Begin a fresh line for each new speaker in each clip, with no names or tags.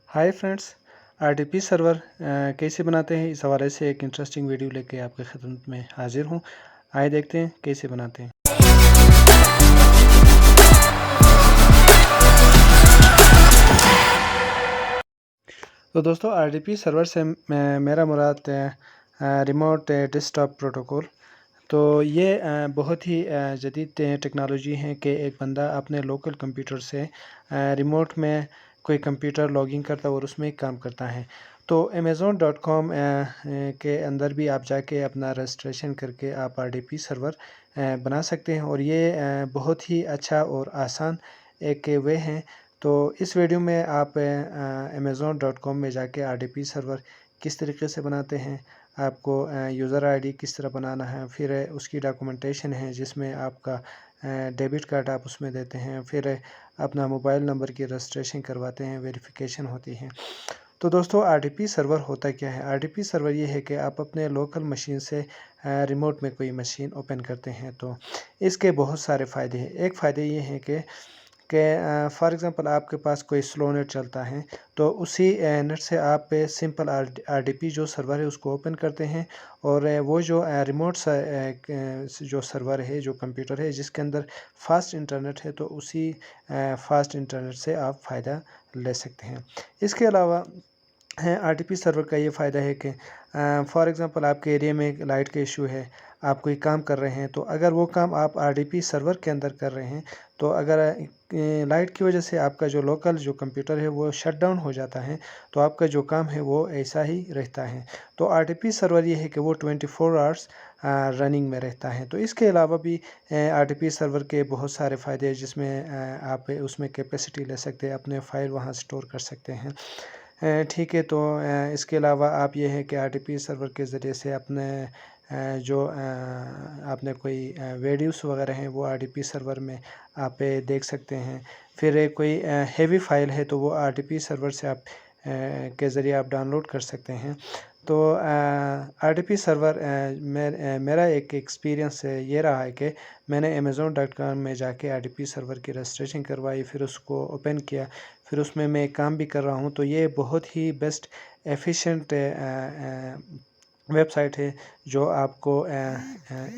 Hi friends, RDP server कैसे बनाते हैं, इस हवाले से एक इंटरेस्टिंग वीडियो लेके आपके खिदमत में हाजिर हूँ। आइए देखते हैं कैसे बनाते हैं। तो दोस्तों, आरडीपी सर्वर से मेरा मुराद रिमोट डेस्कटॉप प्रोटोकॉल। तो ये बहुत ही जदीद टेक्नोलॉजी है कि एक बंदा अपने लोकल कंप्यूटर से रिमोट में कोई कंप्यूटर लॉगिन करता है और उसमें काम करता है। तो amazon.com के अंदर भी आप जाके अपना रजिस्ट्रेशन करके आप आरडीपी सर्वर बना सकते हैं, और ये बहुत ही अच्छा और आसान एक वे है। तो इस वीडियो में आप amazon.com में जाके आरडीपी सर्वर किस तरीके से बनाते हैं, आपको यूज़र आईडी किस तरह बनाना है, फिर उसकी डॉक्यूमेंटेशन है जिसमें आपका डेबिट कार्ड आप उसमें देते हैं, फिर अपना मोबाइल नंबर की रजिस्ट्रेशन करवाते हैं, वेरिफिकेशन होती है। तो दोस्तों, आरडीपी सर्वर होता क्या है? आरडीपी सर्वर ये है कि आप अपने लोकल मशीन से रिमोट में कोई मशीन ओपन करते हैं। तो इसके बहुत सारे फ़ायदे हैं। एक फ़ायदे ये हैं कि फॉर एग्ज़ाम्पल आपके पास कोई स्लो नेट चलता है, तो उसी नेट से आप सिंपल आरडीपी जो सर्वर है उसको ओपन करते हैं, और वो जो रिमोट जो सर्वर है, जो कंप्यूटर है जिसके अंदर फास्ट इंटरनेट है, तो उसी फास्ट इंटरनेट से आप फ़ायदा ले सकते हैं। इसके अलावा आरडीपी सर्वर का ये फ़ायदा है कि फॉर एग्ज़ाम्पल आपके एरिया में लाइट का इशू है, आप कोई काम कर रहे हैं, तो अगर वो काम आप आरडीपी सर्वर के अंदर कर रहे हैं, तो अगर लाइट की वजह से आपका जो लोकल जो कंप्यूटर है वो शट डाउन हो जाता है, तो आपका जो काम है वो ऐसा ही रहता है। तो आरडीपी सर्वर ये है कि वो 24 आवर्स रनिंग में रहता है। तो इसके अलावा भी आरडीपी सर्वर के बहुत सारे फ़ायदे हैं, जिसमें आप उसमें कैपेसिटी ले सकते हैं, अपने फ़ाइल वहाँ स्टोर कर सकते हैं। ठीक है। तो इसके अलावा आप ये है कि आरडीपी सर्वर के ज़रिए से अपने जो आपने कोई वीडियोस वगैरह हैं वो आरडीपी सर्वर में आप देख सकते हैं। फिर कोई हेवी फाइल है तो वो आरडीपी सर्वर से आप के ज़रिए आप डाउनलोड कर सकते हैं। तो आरडीपी सर्वर मेरा एक एक्सपीरियंस ये रहा है कि मैंने amazon.com में जाके आरडीपी सर्वर की रजिस्ट्रेशन करवाई, फिर उसको ओपन किया, फिर उसमें मैं काम भी कर रहा हूँ। तो ये बहुत ही बेस्ट एफिशिएंट वेबसाइट है, जो आपको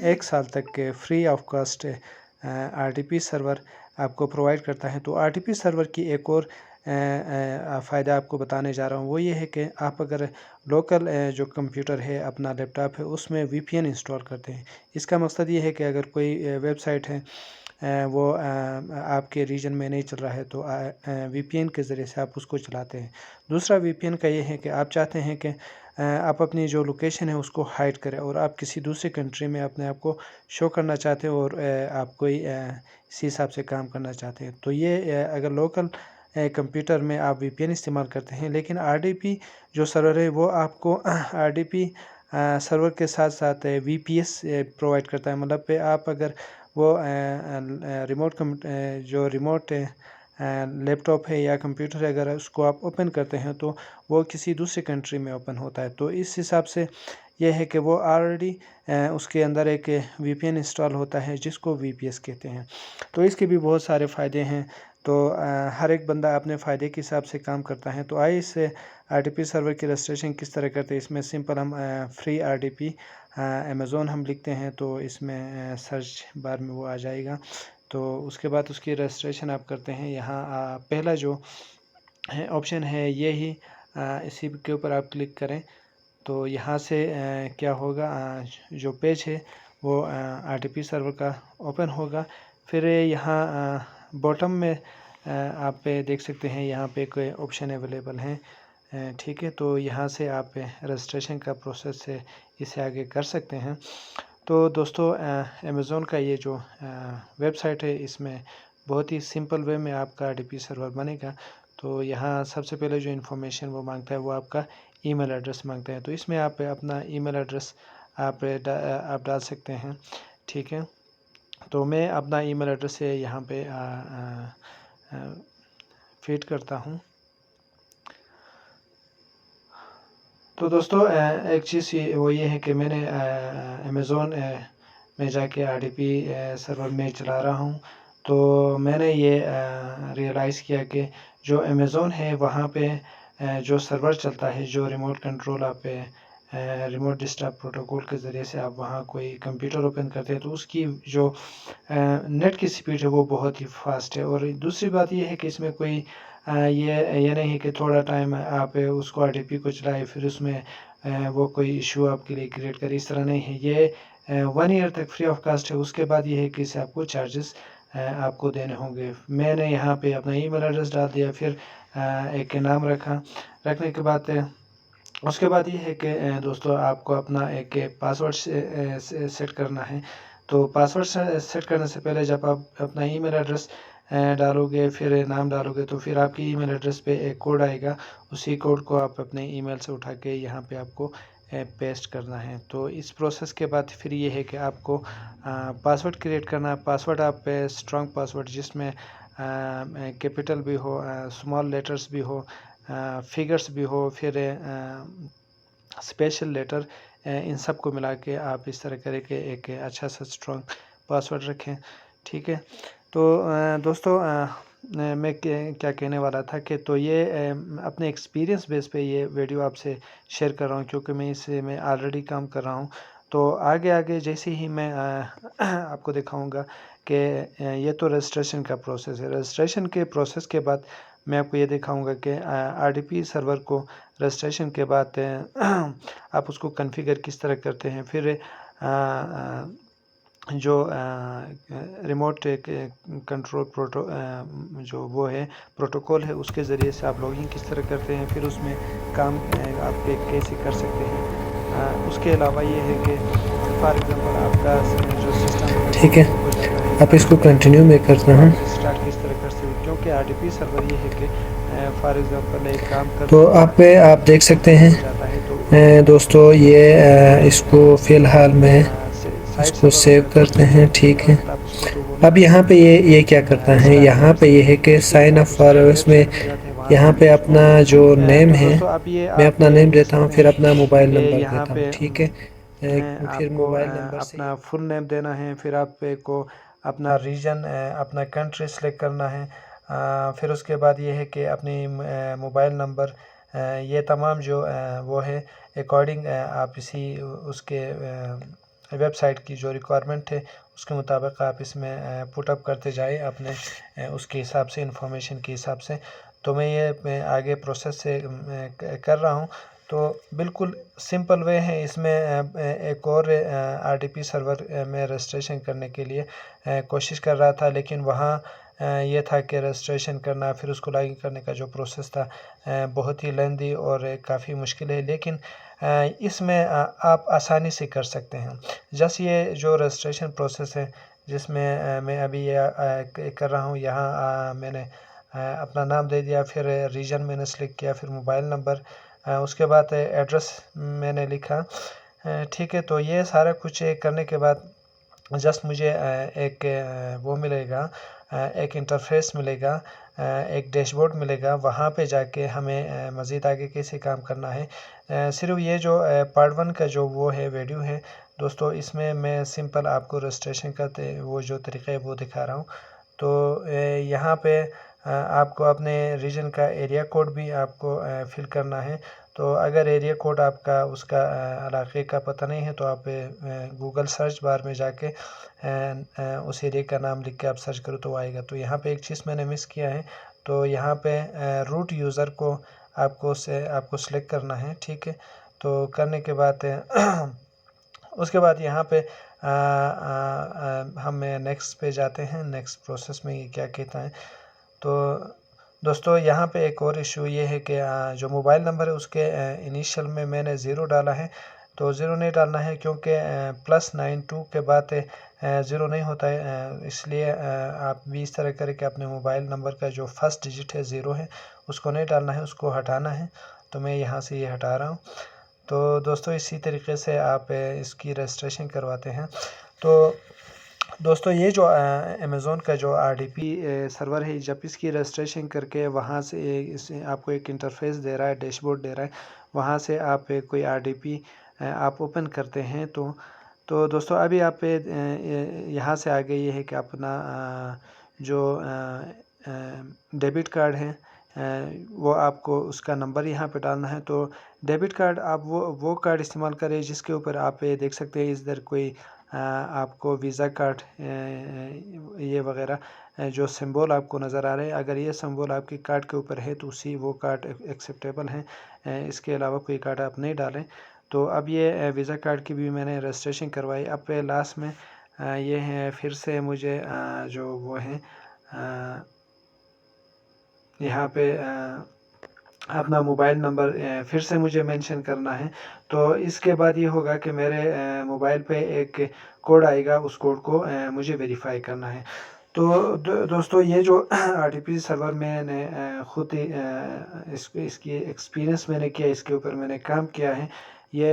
1 साल तक के free of cost RDP server आपको प्रोवाइड करता है। तो आरडीपी सर्वर की एक और फ़ायदा आपको बताने जा रहा हूँ, वो ये है कि आप अगर लोकल जो कंप्यूटर है, अपना लैपटॉप है, उसमें वीपीएन इंस्टॉल करते हैं। इसका मकसद ये है कि अगर कोई वेबसाइट है वो आपके रीजन में नहीं चल रहा है, तो वीपीएन के ज़रिए से आप उसको चलाते हैं। दूसरा वीपीएन का ये है कि आप चाहते हैं कि आप अपनी जो लोकेशन है उसको हाइड करें, और आप किसी दूसरे कंट्री में अपने आप को शो करना चाहते हो, और आप कोई इसी हिसाब से काम करना चाहते हैं। तो ये अगर लोकल कंप्यूटर में आप वीपीएन इस्तेमाल करते हैं, लेकिन आरडीपी जो सर्वर है वो आपको आरडीपी सर्वर के साथ साथ वीपीएस प्रोवाइड करता है। मतलब पे आप अगर वो जो रिमोट लैपटॉप है या कंप्यूटर है, अगर उसको आप ओपन करते हैं तो वो किसी दूसरी कंट्री में ओपन होता है। तो इस हिसाब से ये है कि वो ऑलरेडी उसके अंदर एक वीपीएन इंस्टॉल होता है जिसको वीपीएस कहते हैं। तो इसके भी बहुत सारे फ़ायदे हैं। तो हर एक बंदा अपने फ़ायदे के हिसाब से काम करता है। तो आइए इस आरडीपी सर्वर की रजिस्ट्रेशन किस तरह करते हैं। इसमें सिंपल हम फ्री आरडीपी अमेज़ोन हम लिखते हैं, तो इसमें सर्च बार में वो आ जाएगा। तो उसके बाद उसकी रजिस्ट्रेशन आप करते हैं। यहाँ पहला जो है ऑप्शन है ये ही, इसी के ऊपर आप क्लिक करें तो यहाँ से क्या होगा, जो पेज है वो आरडीपी सर्वर का ओपन होगा। फिर यहाँ बॉटम में आप देख सकते हैं, यहाँ पे कोई ऑप्शन अवेलेबल हैं। ठीक है। तो यहाँ से आप रजिस्ट्रेशन का प्रोसेस है इसे आगे कर सकते हैं। तो दोस्तों, अमेज़ोन का ये जो वेबसाइट है, इसमें बहुत ही सिंपल वे में आपका आरडीपी सर्वर बनेगा। तो यहाँ सबसे पहले जो इन्फॉर्मेशन वो मांगता है वो आपका ईमेल एड्रेस मांगता है। तो इसमें आप अपना ईमेल एड्रेस आप डाल सकते हैं। ठीक है। तो मैं अपना ईमेल एड्रेस यहाँ पे फीड करता हूँ। तो दोस्तों, एक चीज़ वो ये है कि मैंने अमेज़ोन में जाके आरडीपी सर्वर में चला रहा हूँ। तो मैंने ये रियलाइज़ किया कि जो अमेज़ोन है वहाँ पे जो सर्वर चलता है, जो रिमोट कंट्रोल आप रिमोट डेस्कटॉप प्रोटोकॉल के ज़रिए से आप वहाँ कोई कंप्यूटर ओपन करते हैं तो उसकी जो नेट की स्पीड है वो बहुत ही फास्ट है। और दूसरी बात ये है कि इसमें कोई ये नहीं है कि थोड़ा टाइम आप उसको आरडीपी को चलाए फिर उसमें वो कोई इशू आपके लिए क्रिएट करे, इस तरह नहीं है। ये 1 ईयर तक फ्री ऑफ कास्ट है। उसके बाद ये है कि इसे आपको चार्जेस आपको देने होंगे। मैंने यहाँ पे अपना ईमेल एड्रेस डाल दिया, फिर एक नाम रखने के बाद उसके बाद ये है कि दोस्तों आपको अपना एक पासवर्ड सेट करना है। तो पासवर्ड सेट करने से पहले जब आप अपना ईमेल एड्रेस डालोगे, फिर नाम डालोगे, तो फिर आपकी ईमेल एड्रेस पे एक कोड आएगा। उसी कोड को आप अपने ईमेल से उठा के यहाँ पे आपको पेस्ट करना है। तो इस प्रोसेस के बाद फिर ये है कि आपको पासवर्ड क्रिएट करना है। पासवर्ड आप स्ट्रॉन्ग पासवर्ड जिसमें कैपिटल भी हो, स्मॉल लेटर्स भी हो, फिगर्स भी हो, फिर स्पेशल लेटर, इन सब को मिला के आप इस तरह करके एक अच्छा सा स्ट्रॉन्ग पासवर्ड रखें। ठीक है। तो दोस्तों मैं क्या कहने वाला था कि तो ये अपने एक्सपीरियंस बेस पे ये वीडियो आपसे शेयर कर रहा हूँ, क्योंकि मैं इससे ऑलरेडी काम कर रहा हूँ। तो आगे आगे जैसे ही मैं आपको दिखाऊंगा कि ये तो रजिस्ट्रेशन का प्रोसेस है। रजिस्ट्रेशन के प्रोसेस के बाद मैं आपको ये दिखाऊंगा कि आरडीपी सर्वर को रजिस्ट्रेशन के बाद आप उसको कॉन्फ़िगर किस तरह करते हैं। फिर जो रिमोट कंट्रोल जो वो है प्रोटोकॉल है, उसके ज़रिए से आप लॉगिन किस तरह करते हैं, फिर उसमें काम आप कैसे कर सकते हैं। उसके अलावा ये है कि फॉर एग्ज़ाम्पल आपका जो सिस्टम,
ठीक है, आप इसको कंटिन्यू में करना है।
स्टार्ट किस तरह कर सकते हैं, क्योंकि आरडीपी सर्वर ये है कि फॉर एग्ज़ाम्पल एक काम कर
तो आप देख सकते हैं दोस्तों, ये इसको फ़िलहाल में इसको सेव करते हैं। ठीक है। अब यहाँ पे ये क्या करता है, यहाँ पे ये है कि साइन अप फॉर, इसमें यहाँ पे अपना जो नेम है, मैं अपना नेम देता हूँ, फिर अपना मोबाइल नंबर
यहाँ
देता हूँ।
पे
ठीक है। फिर
आपको
मोबाइल नंबर से
अपना फुल नेम देना है, फिर आपको अपना रीजन, अपना कंट्री सेलेक्ट करना है। फिर उसके बाद ये है कि अपनी मोबाइल नंबर, ये तमाम जो वो है अकॉर्डिंग आप इसी उसके वेबसाइट की जो रिक्वायरमेंट है उसके मुताबिक आप इसमें पुटअप करते जाए अपने उसके हिसाब से, इंफॉर्मेशन के हिसाब से। तो मैं आगे प्रोसेस से कर रहा हूँ। तो बिल्कुल सिंपल वे है। इसमें एक और आरडीपी सर्वर में रजिस्ट्रेशन करने के लिए कोशिश कर रहा था, लेकिन वहाँ ये था कि रजिस्ट्रेशन करना, फिर उसको लॉगिन करने का जो प्रोसेस था बहुत ही लेंदी और काफ़ी मुश्किल है। लेकिन इसमें आप आसानी से कर सकते हैं। जस्ट ये जो रजिस्ट्रेशन प्रोसेस है जिसमें मैं अभी ये कर रहा हूँ, यहाँ मैंने अपना नाम दे दिया, फिर रीजन मैंने सेलेक्ट किया, फिर मोबाइल नंबर, उसके बाद एड्रेस मैंने लिखा। ठीक है। तो ये सारा कुछ करने के बाद जस्ट मुझे एक वो मिलेगा, एक इंटरफेस मिलेगा, एक डैशबोर्ड मिलेगा। वहाँ पे जाके हमें मज़ीद आगे कैसे काम करना है। सिर्फ ये जो पार्ट 1 का जो वो है वीडियो है दोस्तों, इसमें मैं सिंपल आपको रजिस्ट्रेशन का वो जो तरीका है वो दिखा रहा हूँ। तो यहाँ पे आपको अपने रीजन का एरिया कोड भी आपको फिल करना है। तो अगर एरिया कोड आपका उसका इलाके का पता नहीं है तो आप गूगल सर्च बार में जाके उस एरिया का नाम लिख के आप सर्च करो तो आएगा। तो यहाँ पे एक चीज़ मैंने मिस किया है, तो यहाँ पे रूट यूज़र को आपको सेलेक्ट करना है। ठीक है। तो करने के बाद उसके बाद यहाँ पे हम नेक्स्ट पे जाते हैं। नेक्स्ट प्रोसेस में ये क्या कहता है। तो दोस्तों यहाँ पे एक और इशू ये है कि जो मोबाइल नंबर है उसके इनिशियल में मैंने ज़ीरो डाला है। तो ज़ीरो नहीं डालना है, क्योंकि +92 के बाद ज़ीरो नहीं होता है। इसलिए आप भी इस तरह करके अपने मोबाइल नंबर का जो फर्स्ट डिजिट है ज़ीरो है उसको नहीं डालना है, उसको हटाना है। तो मैं यहाँ से ये हटा रहा हूँ। तो दोस्तों इसी तरीके से आप इसकी रजिस्ट्रेशन करवाते हैं। तो दोस्तों ये जो अमेज़ोन का जो आरडीपी सर्वर है, जब इसकी रजिस्ट्रेशन करके वहाँ से इसे आपको एक इंटरफेस दे रहा है, डैशबोर्ड दे रहा है, वहाँ से आप कोई आरडीपी आप ओपन करते हैं। तो दोस्तों अभी आप यहाँ से आगे ये है कि अपना जो डेबिट कार्ड है वो आपको उसका नंबर यहाँ पे डालना है। तो डेबिट कार्ड आप वो कार्ड इस्तेमाल करें जिसके ऊपर आप ये देख सकते हैं इधर कोई आपको वीज़ा कार्ड ये वगैरह जो सिंबल आपको नज़र आ रहे हैं, अगर ये सिंबल आपके कार्ड के ऊपर है तो उसी वो कार्ड एक्सेप्टेबल है। इसके अलावा कोई कार्ड आप नहीं डालें। तो अब ये वीज़ा कार्ड की भी मैंने रजिस्ट्रेशन करवाई। अब लास्ट में ये है फिर से मुझे जो वो है यहाँ पे अपना मोबाइल नंबर फिर से मुझे मेंशन करना है। तो इसके बाद ये होगा कि मेरे मोबाइल पे एक कोड आएगा, उस कोड को मुझे वेरीफाई करना है। तो दोस्तों ये जो RDP सर्वर मैंने खुद ही इसकी एक्सपीरियंस मैंने किया, इसके ऊपर मैंने काम किया है। ये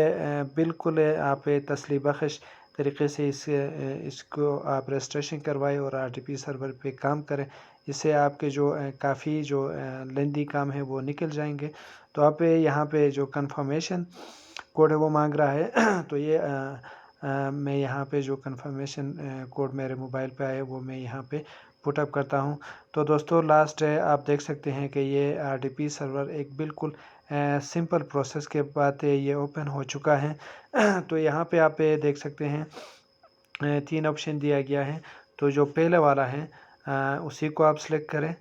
बिल्कुल आप तसल्ली बख्श तरीके से इसको आप रजिस्ट्रेशन करवाएं और RDP सर्वर पे काम करें। इससे आपके जो काफ़ी जो लेंदी काम है वो निकल जाएंगे। तो आप यहाँ पे जो कंफर्मेशन कोड है वो मांग रहा है तो ये मैं यहाँ पे जो कंफर्मेशन कोड मेरे मोबाइल पे आया वो मैं यहाँ पे पुट अप करता हूँ। तो दोस्तों लास्ट आप देख सकते हैं कि ये RDP सर्वर एक बिल्कुल सिंपल प्रोसेस के बाद ये ओपन हो चुका है। तो यहाँ पे आप देख सकते हैं 3 ऑप्शन दिया गया है। तो जो पहले वाला है उसी को आप सेलेक्ट करें,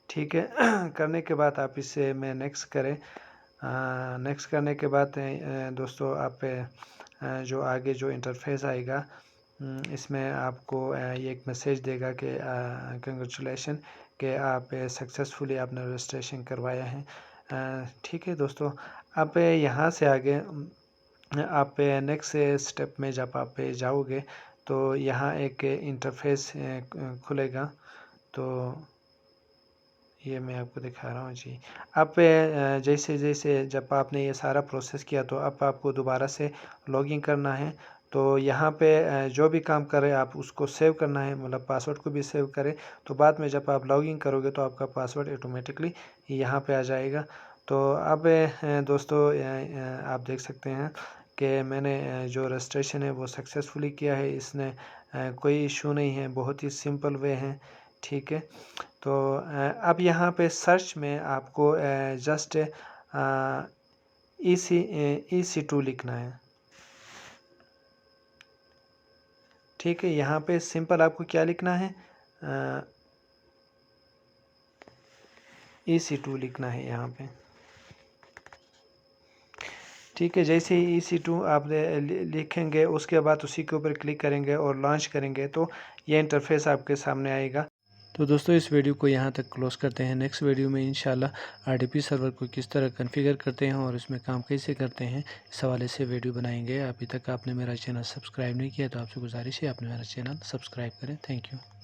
ठीक है। करने के बाद आप इसे में नेक्स्ट करें। नेक्स्ट करने के बाद दोस्तों आप जो आगे जो इंटरफेस आएगा इसमें आपको ये एक मैसेज देगा कि कंग्रेचुलेशन कि आप सक्सेसफुली आपने रजिस्ट्रेशन करवाया है। ठीक है दोस्तों, अब यहाँ से आगे आप नेक्स्ट स्टेप में जब आप जाओगे तो यहाँ एक इंटरफेस खुलेगा। तो ये मैं आपको दिखा रहा हूँ जी। अब जैसे जैसे जब आपने ये सारा प्रोसेस किया तो अब आपको दोबारा से लॉगिन करना है। तो यहाँ पे जो भी काम करें आप उसको सेव करना है, मतलब पासवर्ड को भी सेव करें। तो बाद में जब आप लॉगिन करोगे तो आपका पासवर्ड ऑटोमेटिकली यहाँ पे आ जाएगा। तो अब दोस्तों आप देख सकते हैं कि मैंने जो रजिस्ट्रेशन है वो सक्सेसफुली किया है। इसने कोई इशू नहीं है, बहुत ही सिंपल वे है, ठीक है। तो अब यहाँ पे सर्च में आपको जस्ट EC2 लिखना है, ठीक है। यहाँ पे सिंपल आपको क्या लिखना है, EC2 लिखना है यहाँ पे, ठीक है। जैसे ही EC2 आप लिखेंगे उसके बाद उसी के ऊपर क्लिक करेंगे और लॉन्च करेंगे तो ये इंटरफेस आपके सामने आएगा। तो दोस्तों इस वीडियो को यहाँ तक क्लोज करते हैं। नेक्स्ट वीडियो में इंशाल्लाह RDP सर्वर को किस तरह कॉन्फ़िगर करते हैं और इसमें काम कैसे करते हैं इस हवाले से वीडियो बनाएंगे। अभी तक आपने मेरा चैनल सब्सक्राइब नहीं किया तो आपसे गुजारिश है आपने मेरा चैनल सब्सक्राइब करें। Thank you.